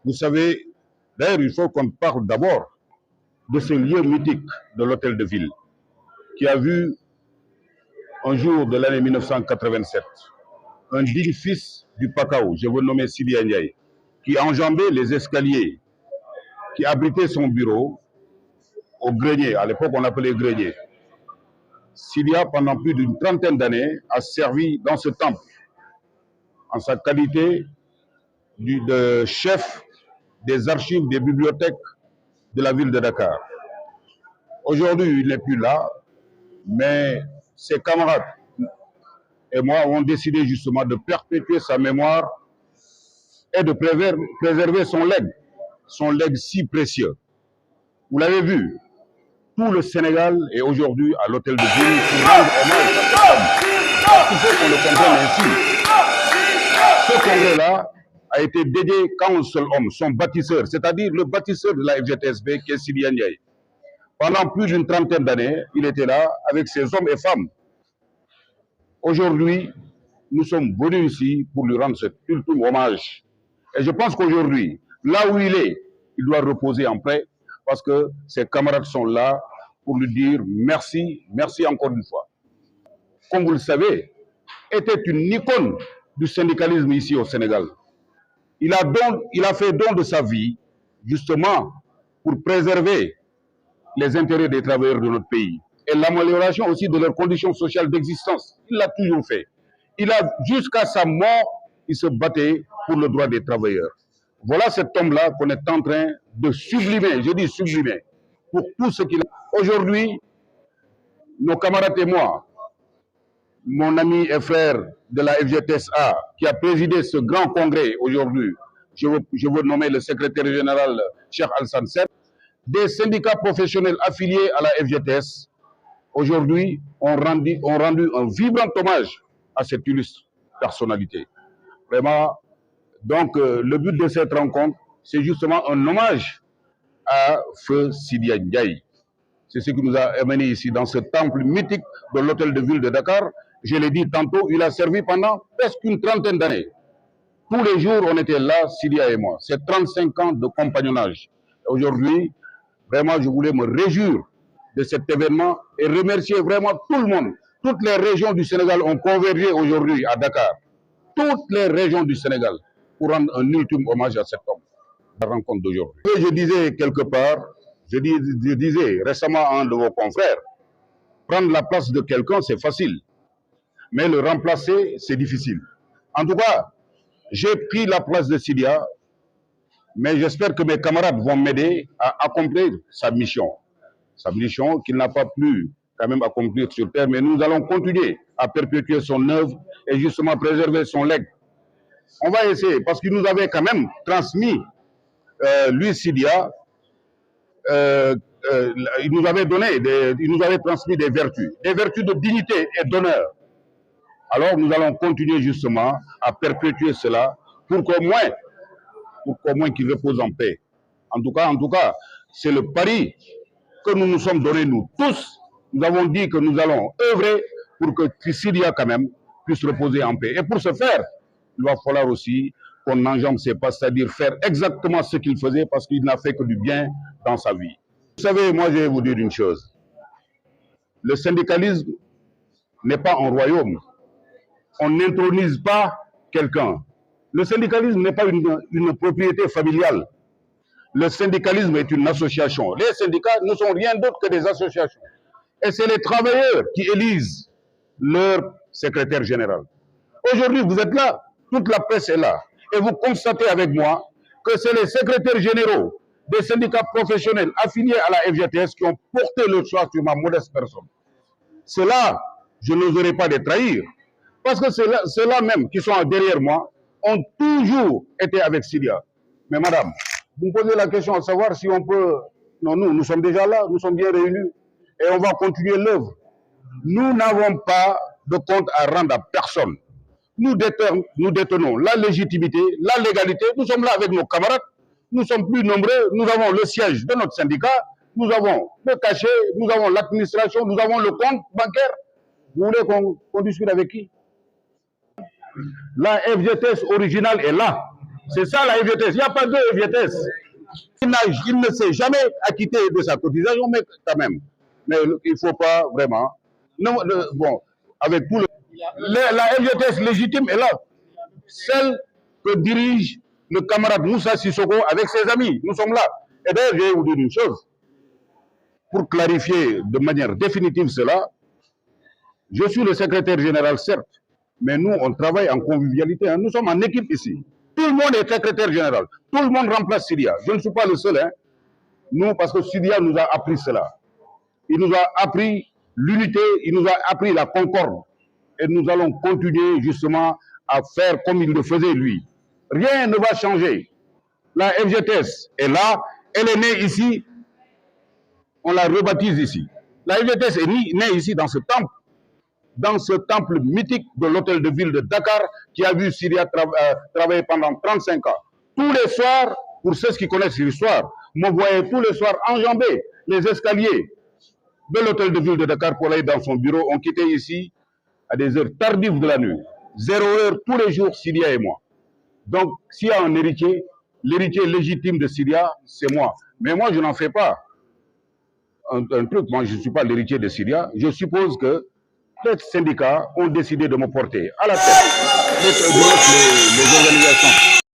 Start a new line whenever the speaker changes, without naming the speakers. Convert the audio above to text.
Vous savez, d'ailleurs, il faut qu'on parle d'abord de ce lieu mythique de l'Hôtel de Ville, qui a vu un jour de l'année 1987, un digne fils du Pakao, je veux nommer Sidi Ndiaye, qui enjambait les escaliers, qui abritait son bureau au grenier. À l'époque, on appelait grenier. Sidia, pendant plus d'une trentaine d'années, a servi dans ce temple en sa qualité de chef des archives des bibliothèques de la ville de Dakar. Aujourd'hui, il n'est plus là, mais ses camarades et moi ont décidé justement de perpétuer sa mémoire et de préserver son legs si précieux. Vous l'avez vu, tout le Sénégal est aujourd'hui à l'Hôtel de Ville pour rendre hommage à cet homme. Il faut qu'on le comprenne ainsi. Ce congrès-là a été dédié qu'à un seul homme, son bâtisseur, c'est-à-dire le bâtisseur de la FGTSB, qui est Sidi Ndiaye. Pendant plus d'une trentaine d'années, il était là avec ses hommes et femmes. Aujourd'hui, nous sommes venus ici pour lui rendre cet ultime hommage. Et je pense qu'aujourd'hui, là où il est, il doit reposer en paix parce que ses camarades sont là pour lui dire merci, merci encore une fois. Comme vous le savez, était une icône du syndicalisme ici au Sénégal. Il a fait don de sa vie justement pour préserver les intérêts des travailleurs de notre pays et l'amélioration aussi de leurs conditions sociales d'existence. Il l'a toujours fait. Jusqu'à sa mort, il se battait pour le droit des travailleurs. Voilà cet homme-là qu'on est en train de sublimer, je dis sublimer, pour tout ce qu'il a. Aujourd'hui, nos camarades et moi, mon ami et frère de la FGTSA, qui a présidé ce grand congrès aujourd'hui, je veux nommer le secrétaire général Cheikh Alassane Sène, des syndicats professionnels affiliés à la FGTS, aujourd'hui, ont rendu un vibrant hommage à cette illustre personnalité. Vraiment, donc le but de cette rencontre, c'est justement un hommage à Feu Sidi Ndiaye. C'est ce qui nous a amenés ici dans ce temple mythique de l'Hôtel de Ville de Dakar. Je l'ai dit tantôt, il a servi pendant presque une trentaine d'années. Tous les jours, on était là, Sidia et moi. C'est 35 ans de compagnonnage. Aujourd'hui, vraiment, je voulais me réjouir de cet événement et remercier vraiment tout le monde. Toutes les régions du Sénégal ont convergé aujourd'hui à Dakar. Toutes les régions du Sénégal pour rendre un ultime hommage à cet homme. La rencontre d'aujourd'hui. Je disais quelque part, je disais récemment à un de vos confrères, prendre la place de quelqu'un, c'est facile. Mais le remplacer, c'est difficile. En tout cas, j'ai pris la place de Sidia, mais j'espère que mes camarades vont m'aider à accomplir sa mission. Sa mission qu'il n'a pas pu quand même accomplir sur terre, mais nous allons continuer à perpétuer son œuvre et justement préserver son legs. On va essayer, parce qu'il nous avait quand même transmis, lui Sidia, il nous avait transmis des vertus de dignité et d'honneur. Alors nous allons continuer justement à perpétuer cela pour qu'au moins qu'il repose en paix. En tout cas, c'est le pari que nous nous sommes donnés nous tous. Nous avons dit que nous allons œuvrer pour que Sidia quand même puisse reposer en paix. Et pour ce faire, il va falloir aussi qu'on enjambe ses pas, c'est-à-dire faire exactement ce qu'il faisait parce qu'il n'a fait que du bien dans sa vie. Vous savez, moi je vais vous dire une chose. Le syndicalisme n'est pas un royaume. On n'intronise pas quelqu'un. Le syndicalisme n'est pas une propriété familiale. Le syndicalisme est une association. Les syndicats ne sont rien d'autre que des associations. Et c'est les travailleurs qui élisent leur secrétaire général. Aujourd'hui, vous êtes là, toute la presse est là. Et vous constatez avec moi que c'est les secrétaires généraux des syndicats professionnels affiliés à la FGTS qui ont porté le choix sur ma modeste personne. Cela, je n'oserais pas les trahir. Parce que ceux-là même qui sont derrière moi ont toujours été avec Sidia. Mais madame, vous me posez la question à savoir si on peut... Non, nous sommes déjà là, nous sommes bien réunis et on va continuer l'œuvre. Nous n'avons pas de compte à rendre à personne. Nous détenons la légitimité, la légalité. Nous sommes là avec nos camarades. Nous sommes plus nombreux. Nous avons le siège de notre syndicat. Nous avons le cachet. Nous avons l'administration. Nous avons le compte bancaire. Vous voulez qu'on discute avec qui? La FGTS originale est là. C'est ça la FGTS. Il n'y a pas de FGTS. Il ne s'est jamais acquitté de sa cotisation, mais quand même. Mais il ne faut pas vraiment. Non, bon, avec tout la FGTS légitime est là. Celle que dirige le camarade Moussa Sissoko avec ses amis. Nous sommes là. Et d'ailleurs, je vais vous dire une chose. Pour clarifier de manière définitive cela, je suis le secrétaire général, certes, mais nous, on travaille en convivialité. Hein. Nous sommes en équipe ici. Tout le monde est secrétaire général. Tout le monde remplace Syria. Je ne suis pas le seul. Hein. Nous, parce que Syria nous a appris cela. Il nous a appris l'unité, il nous a appris la concorde. Et nous allons continuer justement à faire comme il le faisait lui. Rien ne va changer. La FGTS est là, elle est née ici, on la rebaptise ici. La FGTS est née ici dans ce temple mythique de l'hôtel de ville de Dakar qui a vu Syria travailler pendant 35 ans. Tous les soirs, pour ceux qui connaissent l'histoire, me voyaient tous les soirs enjamber les escaliers de l'hôtel de ville de Dakar pour aller dans son bureau. On quittait ici à des heures tardives de la nuit. 0 heure tous les jours, Syria et moi. Donc, s'il y a un héritier, l'héritier légitime de Syria, c'est moi. Mais moi, je n'en fais pas un truc. Moi, je ne suis pas l'héritier de Syria. Je suppose que les syndicats ont décidé de me porter à la tête les organisations.